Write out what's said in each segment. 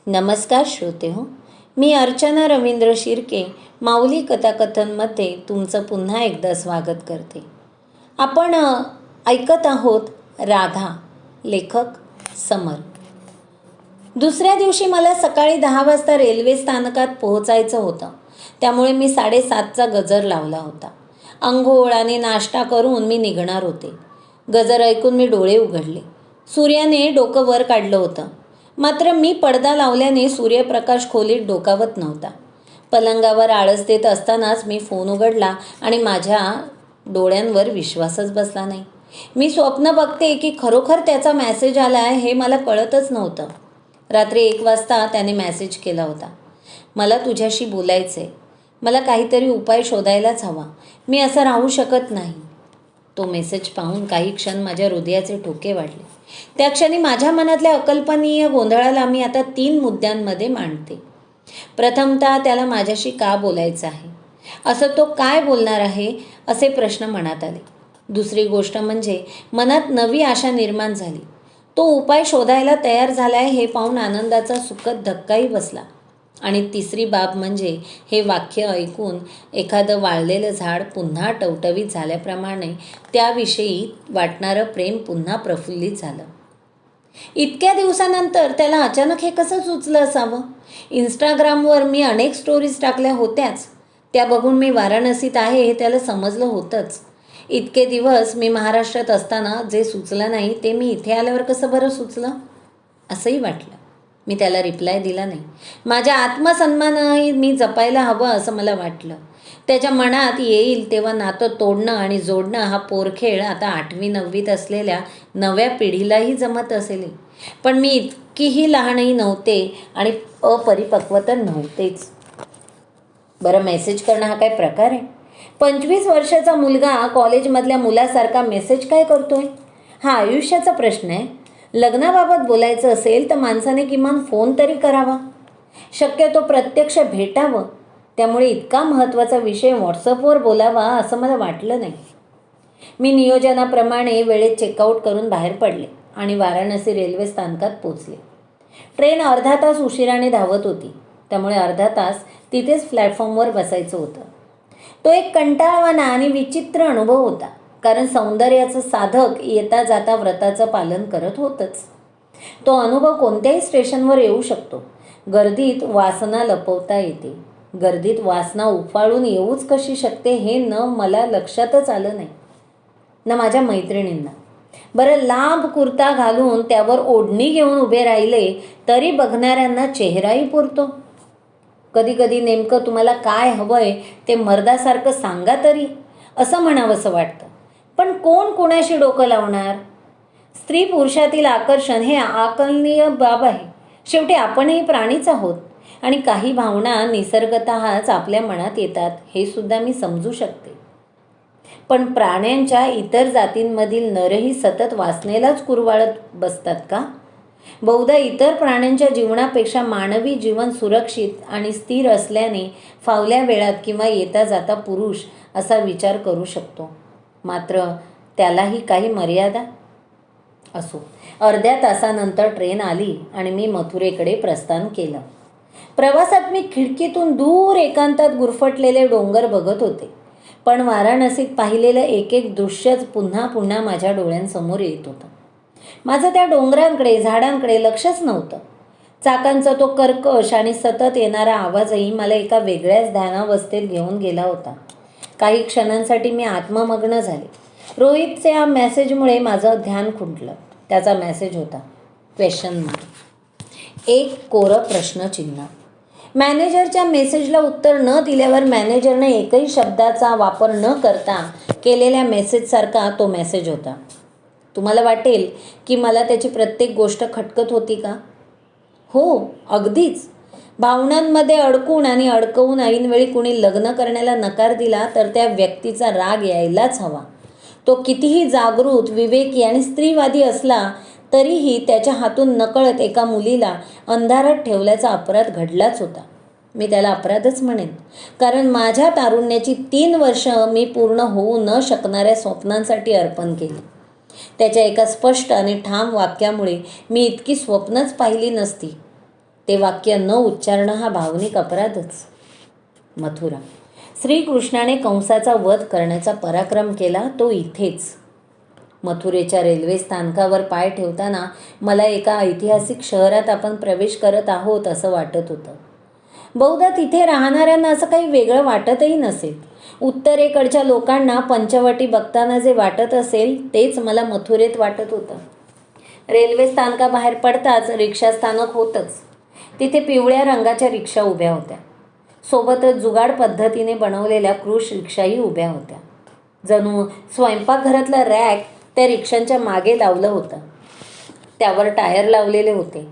नमस्कार श्रोते हो, मी अर्चना रवींद्र शिर्के माऊली कथाकथनमध्ये तुमचं पुन्हा एकदा स्वागत करते. आपण ऐकत आहोत राधा, लेखक समर. दुसऱ्या दिवशी मला सकाळी 10 वाजता रेल्वे स्थानकात पोहोचायचं होतं. त्यामुळे मी 7:30चा गजर लावला होता. अंघोळ आणि नाश्ता करून मी निघणार होते. गजर ऐकून मी डोळे उघडले. सूर्याने डोकं वर काढलं होतं. मात्र मी पडदा लावल्याने सूर्यप्रकाश खोलीत डोकावत नव्हता. पलंगावर आळस देत असतानाच मी फोन उघडला आणि माझ्या डोळ्यांवर विश्वासच बसला नाही. मी स्वप्न बघते की खरोखर त्याचा मेसेज आला आहे हे मला कळतच नव्हतं. रात्री 1 वाजता त्याने मेसेज केला होता. मला तुझ्याशी बोलायचं आहे. मला काहीतरी उपाय शोधायलाच हवा. मी असं राहू शकत नाही. तो मेसेज पाहून काही क्षण माझ्या हृदयाचे ठोके वाढले. त्या क्षणी माझ्या मनातल्या अकल्पनीय गोंधळाला मी आता 3 मुद्द्यांमध्ये मांडते. प्रथमतः त्याला माझ्याशी का बोलायचं आहे, असं तो काय बोलणार आहे असे प्रश्न मनात आले. दुसरी गोष्ट म्हणजे मनात नवी आशा निर्माण झाली. तो उपाय शोधायला तयार झाला आहे हे पाहून आनंदाचा सुखद धक्काही बसला. आणि तिसरी बाब म्हणजे हे वाक्य ऐकून एखादं वाळलेलं झाड पुन्हा टवटवीत झाल्याप्रमाणे त्याविषयी वाटणारं प्रेम पुन्हा प्रफुल्लित झालं. इतक्या दिवसानंतर त्याला अचानक हे कसं सुचलं असावं. इंस्टाग्रामवर मी अनेक स्टोरीज टाकल्या होत्याच. त्या बघून मी वाराणसीत आहे हे त्याला समजलं होतंच. इतके दिवस मी महाराष्ट्रात असताना जे सुचलं नाही ते मी इथे आल्यावर कसं बरं सुचलं असंही वाटलं. मी त्याला रिप्लाय दिला नाही. माझ्या आत्मसन्मानही मी जपायला हवं असं मला वाटलं. त्याच्या मनात येईल तेव्हा नातं तोडणं आणि जोडणं हा पोरखेळ आता 8वी-9वीत असलेल्या नव्या पिढीलाही जमत असेल. पण मी इतकीही लहानही नव्हते आणि अपरिपक्व तर नव्हतेच. बरं, मेसेज करणं हा काय प्रकार आहे? 25 वर्षाचा मुलगा कॉलेजमधल्या मुलासारखा मेसेज काय करतोय? हा आयुष्याचा प्रश्न आहे. लग्नाबाबत बोलायचं असेल तर माणसाने किमान फोन तरी करावा. शक्यतो प्रत्यक्ष भेटावं. त्यामुळे इतका महत्त्वाचा विषय व्हॉट्सअपवर बोलावा असं मला वाटलं नाही. मी नियोजनाप्रमाणे वेळेत चेकआउट करून बाहेर पडले आणि वाराणसी रेल्वे स्थानकात पोचले. ट्रेन अर्धा तास उशिराने धावत होती. त्यामुळे अर्धा तास तिथेच प्लॅटफॉर्मवर बसायचं होतं. तो एक कंटाळवाणा आणि विचित्र अनुभव होता. कारण सौंदर्याचं साधक येता जाता व्रताचं पालन करत होतंच. तो अनुभव कोणत्याही स्टेशनवर येऊ शकतो. गर्दीत वासना लपवता येते. गर्दीत वासना उफाळून येऊच कशी शकते हे मला लक्षातच आलं नाही, ना माझ्या मैत्रिणींना. बरं, लांब कुर्ता घालून त्यावर ओढणी घेऊन उभे राहिले तरी बघणाऱ्यांना चेहराही पुरतो. कधी कधी नेमकं तुम्हाला काय हवंय ते मर्दासारखं सांगा तरी असं म्हणावंसं वाटतं. पण कोण कोणाशी डोकं लावणार? स्त्री पुरुषातील आकर्षण हे आकलनीय बाब आहे. शेवटी आपणही प्राणीच आहोत आणि काही भावना निसर्गतःच आपल्या मनात येतात हे सुद्धा मी समजू शकते. पण प्राण्यांच्या इतर जातींमधील नरही सतत वासनेलाच कुरवाळत बसतात का? बहुधा इतर प्राण्यांच्या जीवनापेक्षा मानवी जीवन सुरक्षित आणि स्थिर असल्याने फावल्या वेळात किंवा येता जाता पुरुष असा विचार करू शकतो. मात्र त्यालाही काही मर्यादा. असो, अर्ध्या तासानंतर ट्रेन आली आणि मी मथुरेकडे प्रस्थान केलं. प्रवासात मी खिडकीतून दूर एकांतात गुरफटलेले डोंगर बघत होते. पण वाराणसीत पाहिलेलं एक एक दृश्यच पुन्हा पुन्हा माझ्या डोळ्यांसमोर येत होतं. माझं त्या डोंगरांकडे झाडांकडे लक्षच नव्हतं. चाकांचा तो कर्कश आणि सतत येणारा आवाजही मला एका वेगळ्याच ध्यानावस्थेत घेऊन गेला होता. काही क्षणांसाठी मी आत्ममग्न झाले. रोहितच्या मेसेजमुळे माझं ध्यान खुंटलं. त्याचा मेसेज होता क्वेश्चन मार्क, एक कोरं प्रश्नचिन्ह. मॅनेजरच्या मेसेजला उत्तर न दिल्यावर मॅनेजरने एकही शब्दाचा वापर न करता केलेल्या मेसेजसारखा तो मेसेज होता. तुम्हाला वाटेल की मला त्याची प्रत्येक गोष्ट खटकत होती का? हो, अगदीच. भावनांमध्ये अडकून आणि अडकवून ऐनवेळी कुणी लग्न करण्याला नकार दिला तर त्या व्यक्तीचा राग यायलाच हवा. तो कितीही जागृत, विवेकी आणि स्त्रीवादी असला तरीही त्याच्या हातून नकळत एका मुलीला अंधारात ठेवल्याचा अपराध घडलाच होता. मी त्याला अपराधच म्हणेन. कारण माझ्या तारुण्याची 3 वर्ष मी पूर्ण होऊ न शकणाऱ्या स्वप्नांसाठी अर्पण केली. त्याच्या एका स्पष्ट आणि ठाम वाक्यामुळे मी इतकी स्वप्नच पाहिली नसती. ते वाक्य न उच्चारणं हा भावनिक अपराधच. मथुरा. श्रीकृष्णाने कंसाचा वध करण्याचा पराक्रम केला तो इथेच. मथुरेच्या रेल्वे स्थानकावर पाय ठेवताना मला एका ऐतिहासिक शहरात आपण प्रवेश करत आहोत असं वाटत होतं. बहुधा तिथे राहणाऱ्यांना असं काही वेगळं वाटतही नसेल. उत्तरेकडच्या लोकांना पंचवटी बघताना जे वाटत असेल तेच मला मथुरेत वाटत होतं. रेल्वे स्थानकाबाहेर पडताच रिक्षा स्थानक होतंच. तिथे पिवळ्या रंगाच्या रिक्षा उभ्या होत्या. सोबतच जुगाड पद्धतीने बनवलेल्या क्रूश रिक्षाही उभ्या होत्या. जणू स्वयंपाकघरातलं रॅक त्या रिक्षांच्या मागे लावलं होतं. त्यावर टायर लावलेले होते.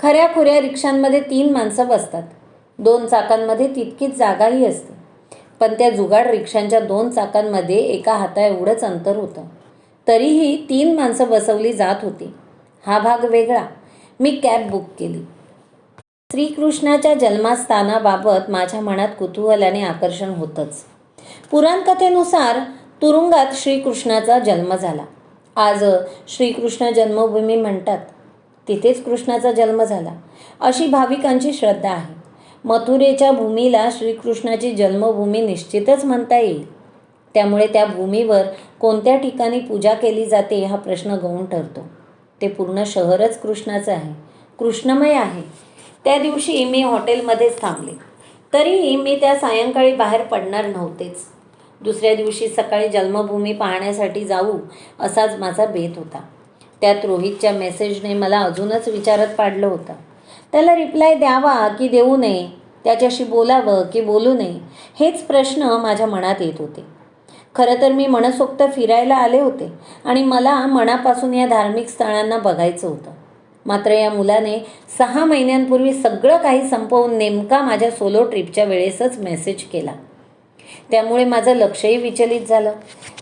खऱ्याखुऱ्या रिक्षांमध्ये 3 माणसं बसतात. 2 चाकांमध्ये तितकीच जागाही असते. पण त्या जुगाड रिक्षांच्या 2 चाकांमध्ये एका हाता एवढंच अंतर होतं. तरीही 3 माणसं बसवली जात होती. हा भाग वेगळा. मी कॅब बुक केली. श्रीकृष्णाच्या जन्मस्थानाबाबत माझ्या मनात कुतूहलाने आकर्षण होतंच. पुराणकथेनुसार तुरुंगात श्रीकृष्णाचा जन्म झाला. आज श्रीकृष्ण जन्मभूमी म्हणतात. तिथेच कृष्णाचा जन्म झाला अशी भाविकांची श्रद्धा आहे. मथुरेच्या भूमीला श्रीकृष्णाची जन्मभूमी निश्चितच म्हणता येईल. त्यामुळे त्या भूमीवर कोणत्या ठिकाणी पूजा केली जाते हा प्रश्न गौण ठरतो. ते पूर्ण शहरच कृष्णाचं आहे, कृष्णमय आहे. त्या दिवशी मी हॉटेलमध्येच थांबले. तरीही मी त्या सायंकाळी बाहेर पडणार नव्हतेच. दुसऱ्या दिवशी सकाळी जन्मभूमी पाहण्यासाठी जाऊ असाच माझा बेत होता. त्यात रोहितच्या मेसेजने मला अजूनच विचारात पाडलं होतं. त्याला रिप्लाय द्यावा की देऊ नये, त्याच्याशी बोलावं की बोलू नये, हेच प्रश्न माझ्या मनात येत होते. खरं तर मी मनसोक्त फिरायला आले होते आणि मला मनापासून या धार्मिक स्थळांना बघायचं होतं. मात्र या मुलाने 6 महिन्यांपूर्वी सगळं काही संपवून नेमका माझ्या सोलो ट्रिपच्या वेळेसच मेसेज केला. त्यामुळे माझं लक्षही विचलित झालं.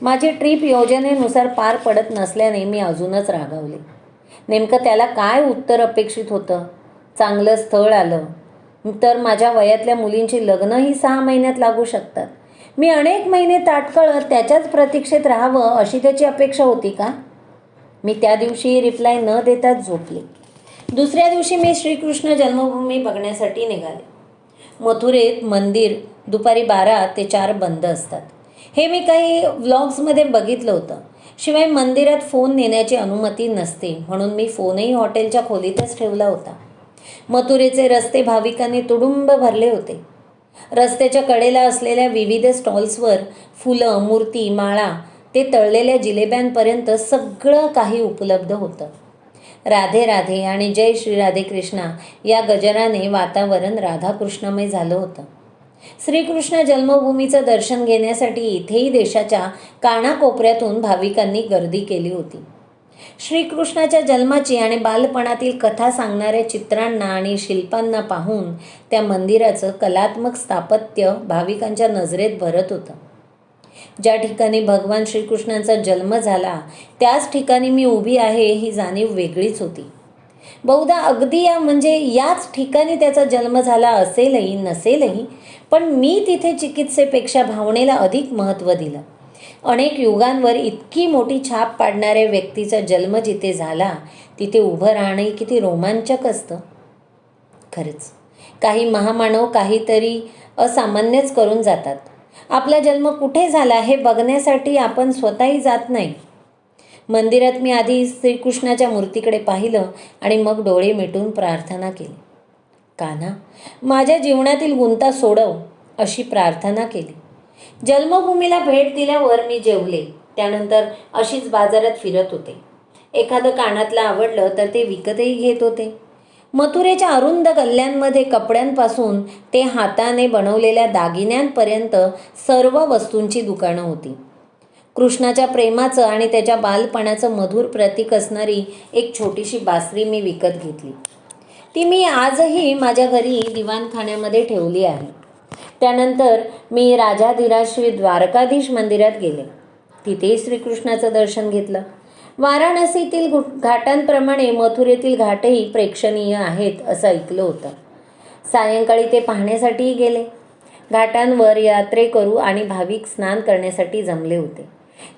माझी ट्रिप योजनेनुसार पार पडत नसल्याने मी अजूनच रागावले. नेमकं त्याला काय उत्तर अपेक्षित होतं? चांगलं स्थळ आलं तर माझ्या वयातल्या मुलींची लग्नही 6 महिन्यात लागू शकतात. मी अनेक महिने ताटकळत त्याच्याच प्रतीक्षेत राहावं अशी त्याची अपेक्षा होती का? मी त्या दिवशी रिप्लाय न देताच झोपले. दुसऱ्या दिवशी मी श्रीकृष्ण जन्मभूमी बघण्यासाठी निघाले. मथुरेत मंदिर दुपारी 12 ते 4 बंद असतात. हे मी काही व्लॉग्समध्ये बघितलं होतं. शिवाय मंदिरात फोन नेण्याची अनुमती नसते, म्हणून मी फोनही हॉटेलच्या खोलीतच ठेवला होता. मथुरेचे रस्ते भाविकांनी तुडुंब भरले होते. रस्त्याच्या कडेला असलेल्या विविध स्टॉल्सवर फुलं, मूर्ती, माळा ते तळलेल्या जिलेब्यांपर्यंत सगळं काही उपलब्ध होतं. राधे राधे आणि जय श्री राधे कृष्णा या गजराने वातावरण राधाकृष्णमय झालं होतं. श्रीकृष्ण जन्मभूमीचं दर्शन घेण्यासाठी इथेही देशाच्या कानाकोपऱ्यातून भाविकांनी गर्दी केली होती. श्रीकृष्णाच्या जन्माची आणि बालपणातील कथा सांगणाऱ्या चित्रांना आणि शिल्पांना पाहून त्या मंदिराचं कलात्मक स्थापत्य भाविकांच्या नजरेत भरत होतं. ज्या ठिकाणी भगवान श्रीकृष्णांचा जन्म झाला त्याच ठिकाणी मी उभी आहे ही जाणीव वेगळीच होती. बहुधा अगदी याच ठिकाणी त्याचा जन्म झाला असेलही नसेलही, पण मी तिथे चिकित्सेपेक्षा भावनेला अधिक महत्त्व दिलं. अनेक युगांवर इतकी मोठी छाप पाडणाऱ्या व्यक्तीचा जन्म जिथे झाला तिथे उभं राहणंही किती रोमांचक असतं. खरंच काही महामानव काहीतरी असामान्यच करून जातात. आपला जन्म कुठे झाला हे बघण्यासाठी आपण स्वतःही जात नाही. मंदिरात मी आधी श्रीकृष्णाच्या मूर्तीकडे पाहिलं आणि मग डोळे मिटून प्रार्थना केली. कान्हा, माझ्या जीवनातील गुंता सोडव अशी प्रार्थना केली. जन्मभूमीला भेट दिल्यावर मी जेवले. त्यानंतर अशीच बाजारात फिरत होते. एखादं कानातलं आवडलं तर ते विकतही घेत होते. मथुरेच्या अरुंद गल्ल्यांमध्ये कपड्यांपासून ते हाताने बनवलेल्या दागिन्यांपर्यंत सर्व वस्तूंची दुकानं होती. कृष्णाच्या प्रेमाचं आणि त्याच्या बालपणाचं मधुर प्रतीक असणारी एक छोटीशी बासरी मी विकत घेतली. ती मी आजही माझ्या घरी दिवाणखान्यामध्ये ठेवली आहे. त्यानंतर मी राजाधिराज श्री द्वारकाधीश मंदिरात गेले. तिथेही श्रीकृष्णाचं दर्शन घेतलं. वाराणसीतील घाटांप्रमाणे मथुरेतील घाटही प्रेक्षणीय आहेत असं ऐकलं होतं. सायंकाळी ते पाहण्यासाठीही गेले. घाटांवर यात्रेकरू आणि भाविक स्नान करण्यासाठी जमले होते.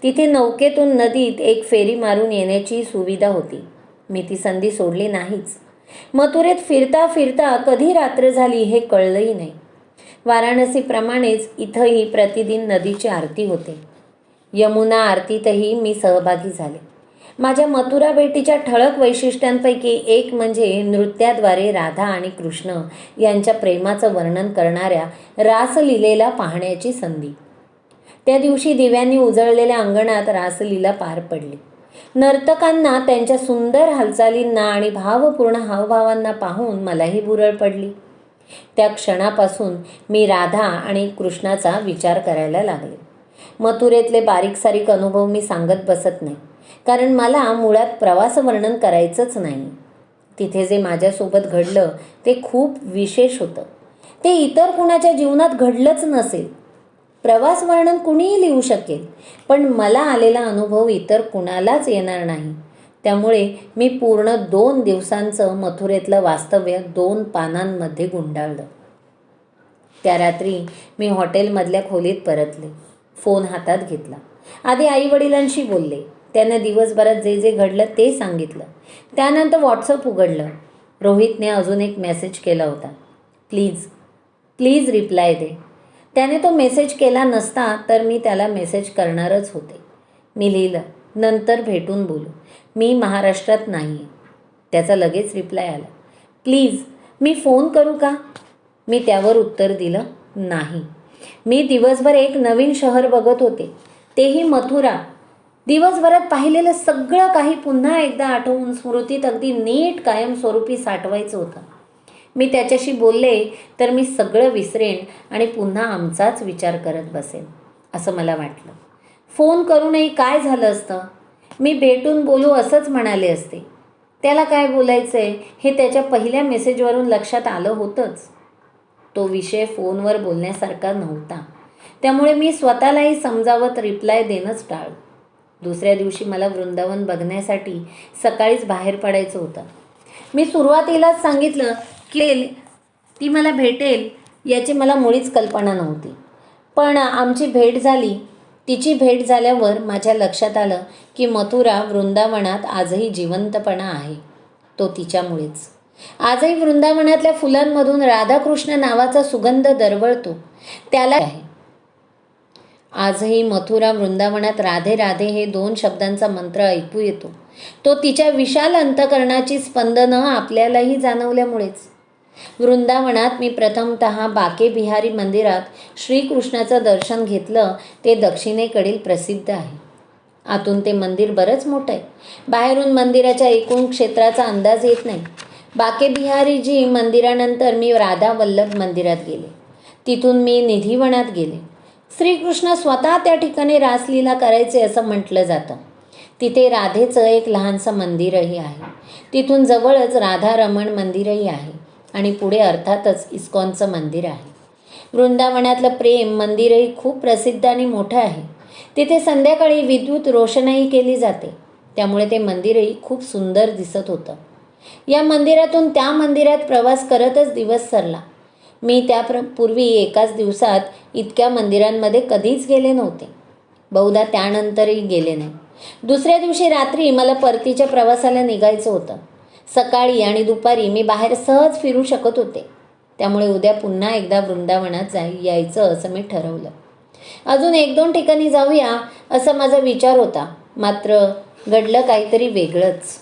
तिथे नौकेतून नदीत एक फेरी मारून येण्याची सुविधा होती. मी ती संधी सोडली नाहीच. मथुरेत फिरता फिरता कधी रात्र झाली हे कळलंही नाही. वाराणसीप्रमाणेच इथंही प्रतिदिन नदीची आरती होते. यमुना आरतीतही मी सहभागी झाले. माझ्या मथुरा भेटीच्या ठळक वैशिष्ट्यांपैकी एक म्हणजे नृत्याद्वारे राधा आणि कृष्ण यांच्या प्रेमाचं वर्णन करणाऱ्या रासलीलेला पाहण्याची संधी. त्या दिवशी दिव्यांनी उजळलेल्या अंगणात रासलीला पार पडली. नर्तकांना, त्यांच्या सुंदर हालचालींना आणि भावपूर्ण हावभावांना पाहून मलाही भुरळ पडली. त्या क्षणापासून मी राधा आणि कृष्णाचा विचार करायला लागले. मथुरेतले बारीक सारीक अनुभव मी सांगत बसत नाही, कारण मला मुळात प्रवास वर्णन करायचंच नाही. तिथे जे माझ्यासोबत घडलं ते खूप विशेष होतं. ते इतर कुणाच्या जीवनात घडलंच नसेल. प्रवास वर्णन कुणीही लिहू शकेल, पण मला आलेला अनुभव इतर कुणालाच येणार नाही. त्यामुळे मी पूर्ण 2 दिवसांचं मथुरेतलं वास्तव्य 2 पानांमध्ये गुंडाळलं. त्या रात्री मी हॉटेलमधल्या खोलीत परतले. फोन हातात घेतला. आधी आई-वडिलांशी बोलले. त्यानं दिवसभरात जे जे घडलं ते सांगितलं. त्यानंतर व्हॉट्सअप उघडलं. रोहितने अजून एक मेसेज केला होता. प्लीज रिप्लाय दे. त्याने तो मेसेज केला नसता तर मी त्याला मेसेज करणारच होते. मी लिहिलं, नंतर भेटून बोलू. मी महाराष्ट्रात नाही आहे. त्याचा लगेच रिप्लाय आला, प्लीज मी फोन करू का? मी त्यावर उत्तर दिलं, नाही. मी दिवसभर एक नवीन शहर बघत होते, तेही मथुरा. दिवसभरात पाहिलेलं सगळं काही पुन्हा एकदा आठवून स्मृतीत अगदी नीट कायमस्वरूपी साठवायचं होतं. मी त्याच्याशी बोलले तर मी सगळं विसरेन आणि पुन्हा आमचाच विचार करत बसेन असं मला वाटलं. फोन करूनही काय झालं असतं? मी भेटून बोलू असंच म्हणाले असते. त्याला काय बोलायचं आहे हे त्याच्या पहिल्या मेसेजवरून लक्षात आलं होतंच. तो विषय फोनवर बोलण्यासारखा नव्हता. त्यामुळे मी स्वतःलाही समजावत रिप्लाय देणंच टाळलं. दुसऱ्या दिवशी मला वृंदावन बघण्यासाठी सकाळीच बाहेर पडायचं होतं. मी सुरुवातीलाच सांगितलं की ती मला भेटेल याची मला मुळीच कल्पना नव्हती. पण आमची भेट झाली. तिची भेट झाल्यावर माझ्या लक्षात आलं की मथुरा वृंदावनात आजही जिवंतपणा आहे. तो तिच्यामुळेच. आजही वृंदावनातल्या फुलांमधून राधाकृष्ण नावाचा सुगंध दरवळतो. त्याला आहे. आजही मथुरा वृंदावनात राधे राधे हे 2 शब्दांचा मंत्र ऐकू येतो. तो तिच्या विशाल अंतःकरणाची स्पंदनं आपल्यालाही जाणवल्यामुळेच. वृंदावनात मी प्रथमतः बाके बिहारी मंदिरात श्रीकृष्णाचं दर्शन घेतलं. ते दक्षिणेकडील प्रसिद्ध आहे. आतून ते मंदिर बरंच मोठं आहे. बाहेरून मंदिराच्या एकूण क्षेत्राचा अंदाज येत नाही. बाके बिहारीजी मंदिरानंतर मी राधा वल्लभ मंदिरात गेले. तिथून मी निधिवनात गेले. श्रीकृष्ण स्वतः त्या ठिकाणी रासलीला करायचे असं म्हटलं जातं. तिथे राधेचं एक लहानसं मंदिरही आहे. तिथून जवळच राधारमण मंदिरही आहे आणि पुढे अर्थातच इस्कॉनचं मंदिर आहे. वृंदावनातलं प्रेम मंदिरही खूप प्रसिद्ध आणि मोठं आहे. तिथे संध्याकाळी विद्युत रोषणाई केली जाते. त्यामुळे ते मंदिरही खूप सुंदर दिसत होतं. या मंदिरातून त्या मंदिरात प्रवास करतच दिवस सरला. मी त्यापूर्वी एकाच दिवसात इतक्या मंदिरांमध्ये कधीच गेले नव्हते. बहुधा त्यानंतरही गेले नाही. दुसऱ्या दिवशी रात्री मला परतीच्या प्रवासाला निघायचं होतं. सकाळी आणि दुपारी मी बाहेर सहज फिरू शकत होते. त्यामुळे उद्या पुन्हा एकदा वृंदावनात यायचं असं मी ठरवलं. अजून 1-2 ठिकाणी जाऊया असा माझा विचार होता. मात्र घडलं काहीतरी वेगळंच.